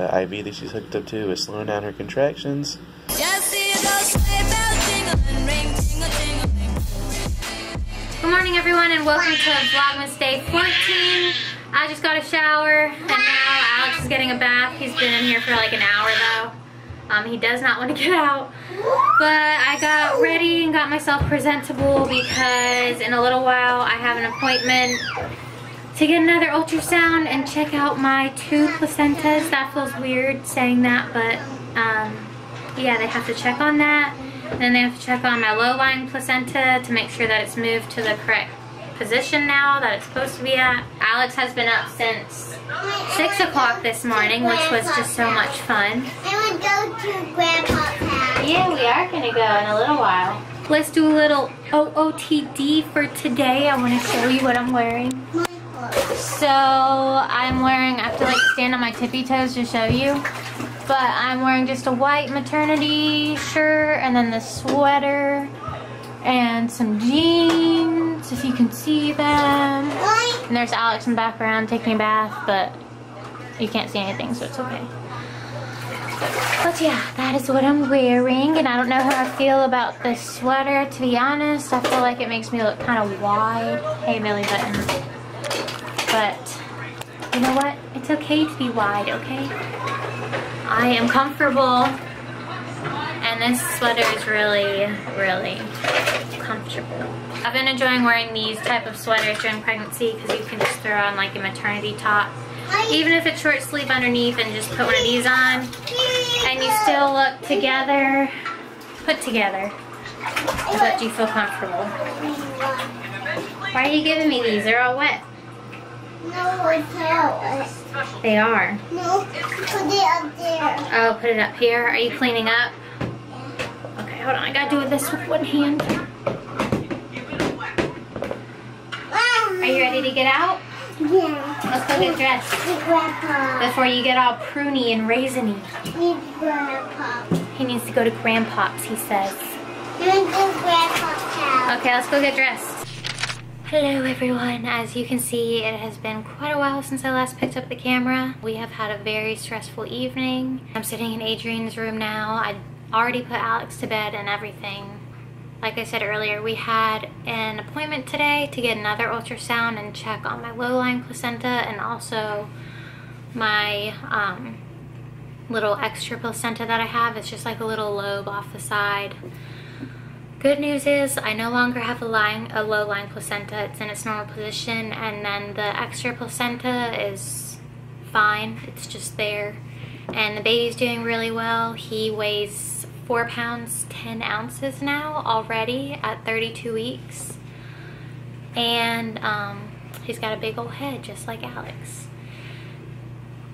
IV that she's hooked up to is slowing down her contractions. Good morning, everyone, and welcome to Vlogmas Day 14. I just got a shower, and now Alex is getting a bath. He's been in here for like an hour, though. He does not want to get out. But I got ready and got myself presentable because in a little while I have an appointment to get another ultrasound and check out my 2 placentas. That feels weird saying that, but yeah, they have to check on that. Then they have to check on my low-lying placenta to make sure that it's moved to the correct position now that it's supposed to be at. Alex has been up since 6 o'clock this morning, which was just so much fun. I would go to Grandpa's house. Yeah, we are gonna go in a little while. Let's do a little OOTD for today. I want to show you what I'm wearing. So I'm wearing, I have to like stand on my tippy toes to show you, but I'm wearing just a white maternity shirt and then the sweater and some jeans, if you can see them. And there's Alex in the background taking a bath, but you can't see anything, so it's okay. But yeah, that is what I'm wearing, and I don't know how I feel about this sweater, to be honest. I feel like it makes me look kind of wide. Hey, belly button. But you know what? It's okay to be wide, okay? I am comfortable, and this sweater is really, really comfortable. I've been enjoying wearing these type of sweaters during pregnancy because you can just throw on like a maternity top, even if it's short sleeve underneath, and just put one of these on, and you still look together, put together, but you feel comfortable. Why are you giving me these? They're all wet. No, it's not. They are. No, put it up there. Oh, put it up here. Are you cleaning up? Okay, hold on. I gotta do this with one hand. Are you ready to get out? Yeah. Let's go get dressed. Grandpa. Before you get all pruny and raisiny. Grandpa. He needs to go to Grandpa's, he says. I'm going to Grandpa's house. Okay, let's go get dressed. Hello everyone. As you can see, it has been quite a while since I last picked up the camera. We have had a very stressful evening. I'm sitting in Adrian's room now. I already put Alex to bed and everything. Like I said earlier, we had an appointment today to get another ultrasound and check on my low-lying placenta and also my little extra placenta that I have. It's just like a little lobe off the side. Good news is I no longer have a low-lying placenta. It's in its normal position, and then the extra placenta is fine. It's just there, and the baby's doing really well. He weighs 4 pounds 10 ounces now already at 32 weeks, and he's got a big old head just like Alex.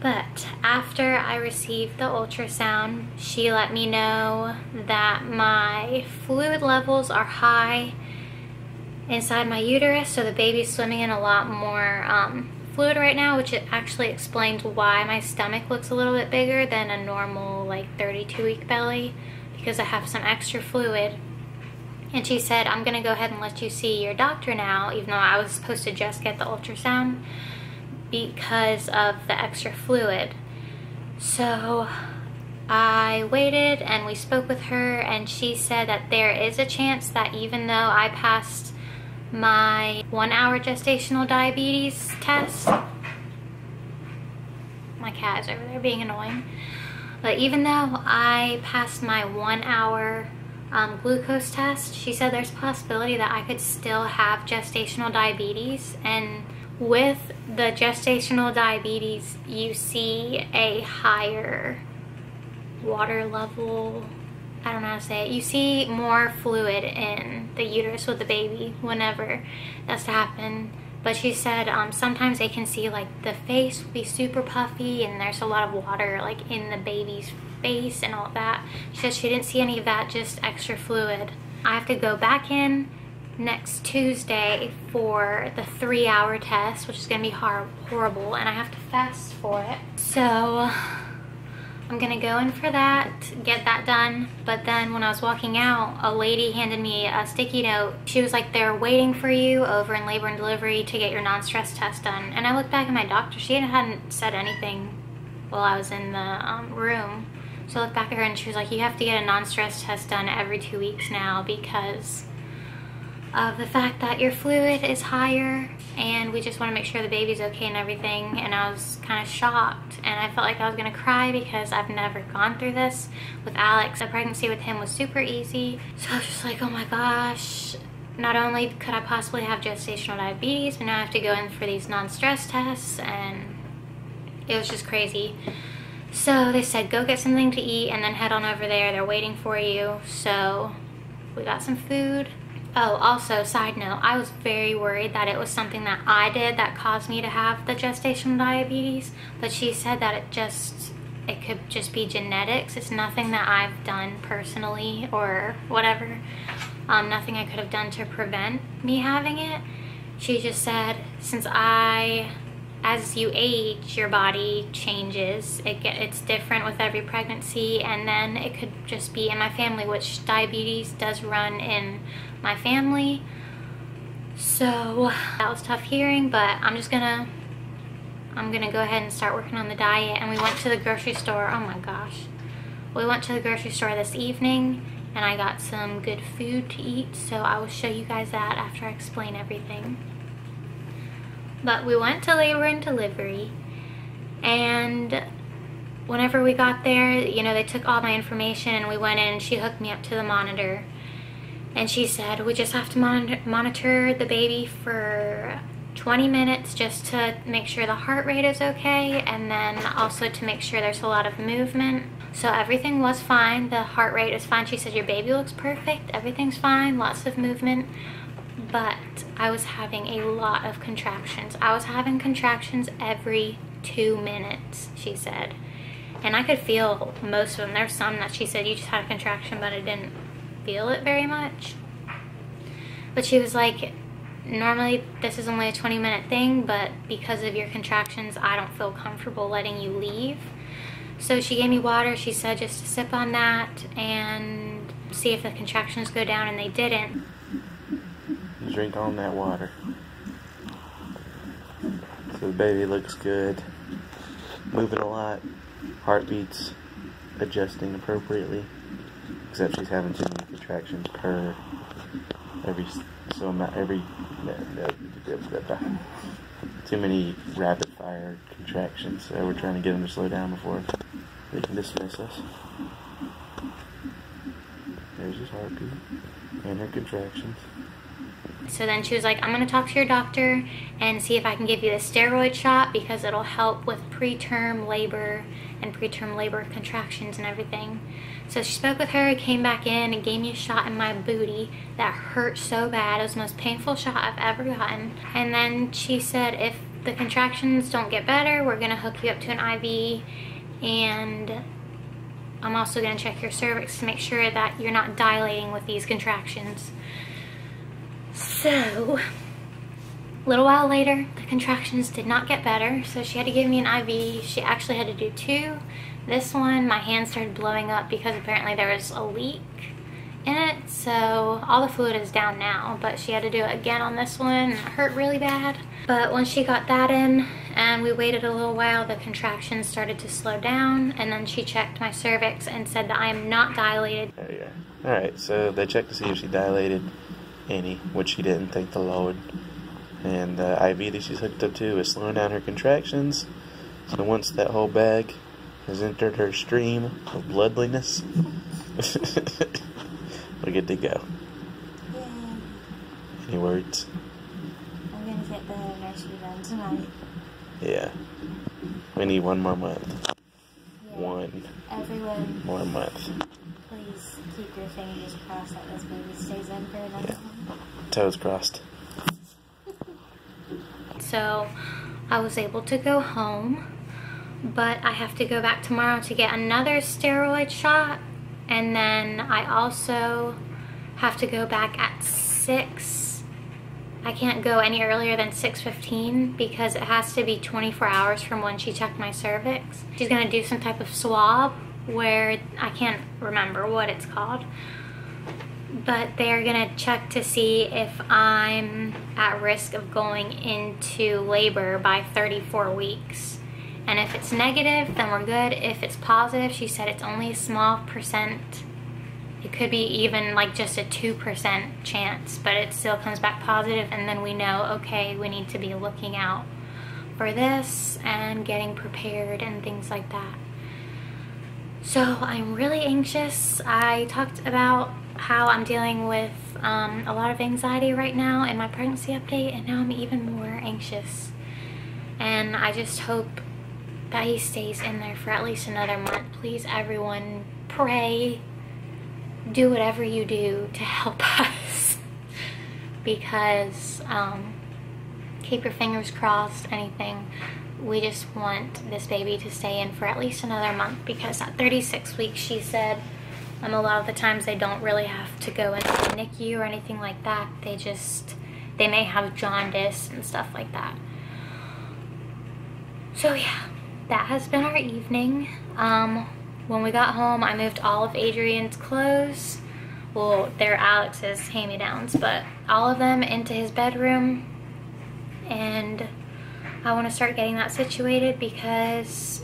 But after I received the ultrasound, she let me know that my fluid levels are high inside my uterus, so the baby's swimming in a lot more fluid right now, which it actually explains why my stomach looks a little bit bigger than a normal like 32-week belly, because I have some extra fluid. And she said, I'm gonna go ahead and let you see your doctor now, even though I was supposed to just get the ultrasound, because of the extra fluid. So I waited and we spoke with her, and she said that there is a chance that even though I passed my 1-hour gestational diabetes test, my cat is over there being annoying, but even though I passed my 1-hour glucose test, she said there's a possibility that I could still have gestational diabetes. And with the gestational diabetes, you see a higher water level. I don't know how to say it. You see more fluid in the uterus with the baby whenever that's to happen. But she said sometimes they can see like the face will be super puffy and there's a lot of water like in the baby's face and all that. She said she didn't see any of that, just extra fluid. I have to go back in next Tuesday for the 3-hour test, which is gonna be horrible, and I have to fast for it. So I'm gonna go in for that, get that done. But then when I was walking out, a lady handed me a sticky note. She was like, they're waiting for you over in labor and delivery to get your non-stress test done. And I looked back at my doctor, she hadn't said anything while I was in the room. So I looked back at her and she was like, you have to get a non-stress test done every 2 weeks now because of the fact that your fluid is higher, and we just want to make sure the baby's okay and everything. And I was kind of shocked, and I felt like I was gonna cry because I've never gone through this with Alex. The pregnancy with him was super easy, so I was just like, oh my gosh, not only could I possibly have gestational diabetes, but now I have to go in for these non-stress tests, and it was just crazy. So they said, go get something to eat and then head on over there, they're waiting for you. So we got some food. Oh, also, side note, I was very worried that it was something that I did that caused me to have the gestational diabetes, but she said that it could just be genetics. It's nothing that I've done personally or whatever. Nothing I could have done to prevent me having it. She just said, since as you age, your body changes. It's different with every pregnancy, and then it could just be in my family, which diabetes does run in my family. So that was tough hearing, but I'm gonna go ahead and start working on the diet. And we went to the grocery store. Oh my gosh. We went to the grocery store this evening and I got some good food to eat, so I will show you guys that after I explain everything. But we went to labor and delivery, and whenever we got there, you know, they took all my information and we went in and she hooked me up to the monitor. And she said, we just have to monitor the baby for 20 minutes just to make sure the heart rate is okay, and then also to make sure there's a lot of movement. So everything was fine. The heart rate is fine. She said, your baby looks perfect. Everything's fine. Lots of movement. But I was having a lot of contractions. I was having contractions every 2 minutes, she said. And I could feel most of them. There's some that she said, you just had a contraction, but I didn't feel it very much. But she was like, normally this is only a 20-minute thing, but because of your contractions, I don't feel comfortable letting you leave. So she gave me water. She said just to sip on that and see if the contractions go down, and they didn't. Drink on that water. So the baby looks good, moving a lot, heartbeats adjusting appropriately, except she's having too many contractions per too many rapid fire contractions, so we're trying to get them to slow down before they can dismiss us. There's his heartbeat and her contractions. So then she was like, I'm going to talk to your doctor and see if I can give you the steroid shot because it'll help with preterm labor and preterm labor contractions and everything. So she spoke with her, came back in and gave me a shot in my booty that hurt so bad. It was the most painful shot I've ever gotten. And then she said, if the contractions don't get better, we're going to hook you up to an IV, and I'm also going to check your cervix to make sure that you're not dilating with these contractions. So, a little while later, the contractions did not get better, so she had to give me an IV. She actually had to do 2. This one, my hand started blowing up because apparently there was a leak in it, so all the fluid is down now, but she had to do it again on this one, and it hurt really bad. But once she got that in, and we waited a little while, the contractions started to slow down, and then she checked my cervix and said that I am not dilated. There you go. Alright, so they checked to see if she dilated any, which she didn't, thank the Lord. And the IV that she's hooked up to is slowing down her contractions. So once that whole bag has entered her stream of bloodliness, we're good to go. Yay. Any words? I'm gonna get the nursery done tonight. Yeah. We need 1 more month. Yeah. 1 Everyone, more month. please keep your fingers crossed that this baby stays in for another Yeah. one. Toes crossed. So I was able to go home, but I have to go back tomorrow to get another steroid shot, and then I also have to go back at 6. I can't go any earlier than 6:15 because it has to be 24 hours from when she checked my cervix. She's gonna do some type of swab where I can't remember what it's called, but they're gonna check to see if I'm at risk of going into labor by 34 weeks. And if it's negative, then we're good. If it's positive, she said it's only a small percent. It could be even like just a 2% chance, but it still comes back positive, and then we know, okay, we need to be looking out for this and getting prepared and things like that. So I'm really anxious. I talked about how I'm dealing with a lot of anxiety right now in my pregnancy update, and now I'm even more anxious. And I just hope that he stays in there for at least another month. Please, everyone, pray. Do whatever you do to help us. Because, keep your fingers crossed, anything. We just want this baby to stay in for at least another month, because at 36 weeks, she said, a lot of the times they don't really have to go into the NICU or anything like that. They may have jaundice and stuff like that. So yeah, that has been our evening. When we got home, I moved all of Adrian's clothes. Well, they're Alex's hand-me-downs, but all of them into his bedroom. And I want to start getting that situated because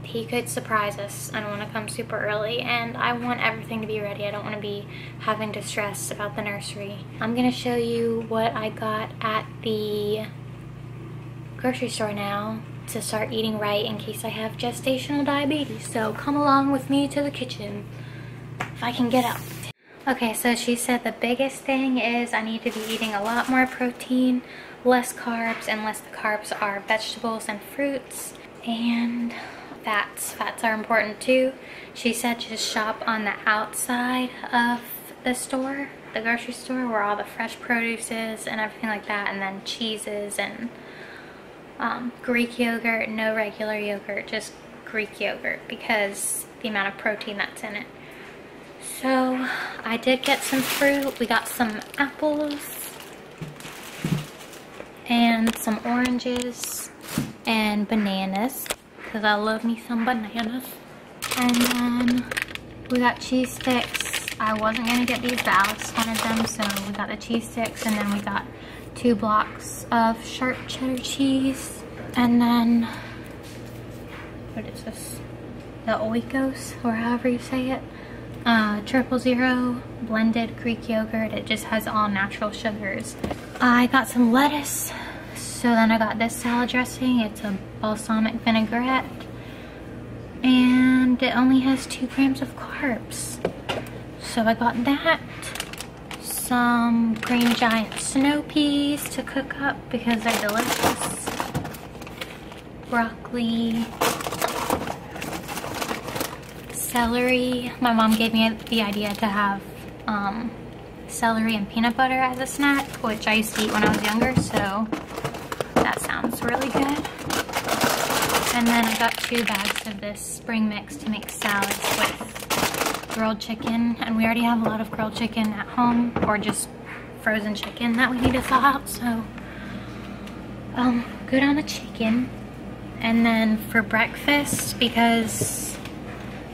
he could surprise us and want to come super early, and I want everything to be ready. I don't want to be having to stress about the nursery. I'm going to show you what I got at the grocery store now to start eating right in case I have gestational diabetes. So come along with me to the kitchen if I can get up. Okay, so she said the biggest thing is I need to be eating a lot more protein, less carbs, unless the carbs are vegetables and fruits, and fats. Fats are important too. She said just shop on the outside of the store, the grocery store, where all the fresh produce is and everything like that, and then cheeses and Greek yogurt, no regular yogurt, just Greek yogurt, because the amount of protein that's in it. So I did get some fruit. We got some apples and some oranges and bananas, because I love me some bananas. And then we got cheese sticks. I wasn't going to get these, but Alex wanted them, so we got the cheese sticks. And then we got 2 blocks of sharp cheddar cheese. And then, what is this? The Oikos, or however you say it. 000 blended Greek yogurt. It just has all natural sugars. I got some lettuce. So then I got this salad dressing. It's a balsamic vinaigrette. And it only has 2 grams of carbs. So I got that. Some green giant snow peas to cook up because they're delicious. Broccoli. Celery. My mom gave me the idea to have celery and peanut butter as a snack, which I used to eat when I was younger, so that sounds really good. And then I got 2 bags of this spring mix to make salads with grilled chicken, and we already have a lot of grilled chicken at home, or just frozen chicken that we need to thaw out, so good on the chicken. And then for breakfast, because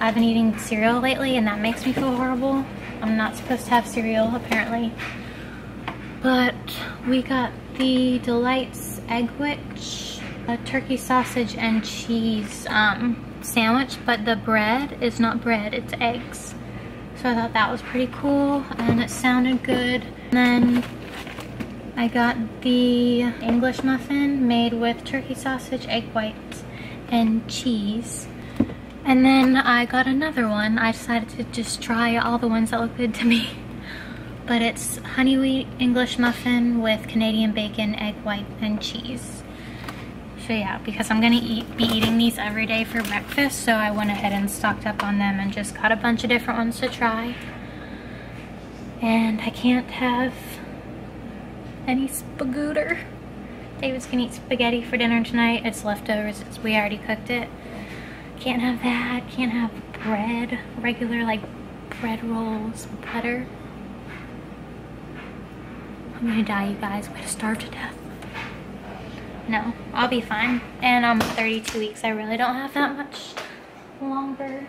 I've been eating cereal lately and that makes me feel horrible. I'm not supposed to have cereal apparently. But we got the Delights Egg Witch, a turkey sausage and cheese sandwich, but the bread is not bread, it's eggs. So I thought that was pretty cool and it sounded good. And then I got the English muffin made with turkey sausage, egg whites, and cheese. And then I got another one. I decided to just try all the ones that look good to me. But it's honey wheat English muffin with Canadian bacon, egg white, and cheese. So yeah, because I'm gonna be eating these every day for breakfast, so I went ahead and stocked up on them and just got a bunch of different ones to try. And I can't have any spagooter. David's gonna eat spaghetti for dinner tonight. It's leftovers, we already cooked it. Can't have that, can't have bread, regular like bread rolls, butter. I'm gonna die, you guys. I'm gonna starve to death. No, I'll be fine. And I'm 32 weeks. I really don't have that much longer.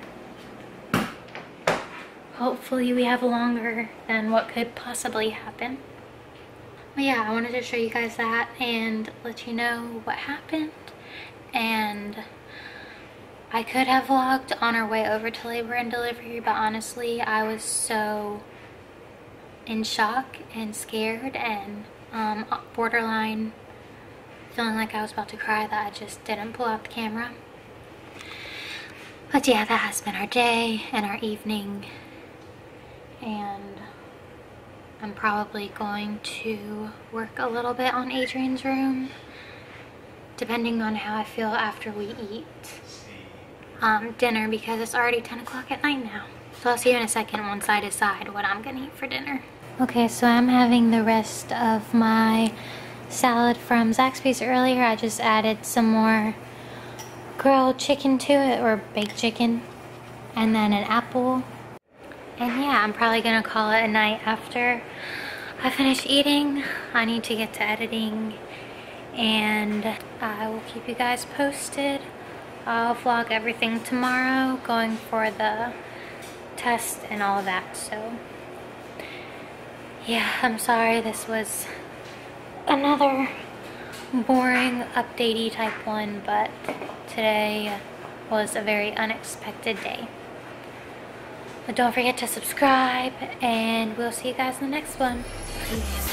Hopefully we have longer than what could possibly happen. But yeah, I wanted to show you guys that and let you know what happened. and I could have vlogged on our way over to labor and delivery, but honestly, I was so in shock and scared and borderline feeling like I was about to cry that I just didn't pull out the camera. But yeah, that has been our day and our evening, and I'm probably going to work a little bit on Adrian's room, depending on how I feel after we eat dinner, because it's already 10 o'clock at night now. So I'll see you in a second once I decide what I'm gonna eat for dinner. Okay, so I'm having the rest of my salad from Zaxby's earlier. I just added some more grilled chicken to it, or baked chicken, and then an apple. And yeah, I'm probably gonna call it a night after I finish eating. I need to get to editing, and I will keep you guys posted. I'll vlog everything tomorrow, going for the test and all of that. So yeah, I'm sorry this was another boring updatey type one, but today was a very unexpected day. But don't forget to subscribe, and we'll see you guys in the next one. Peace.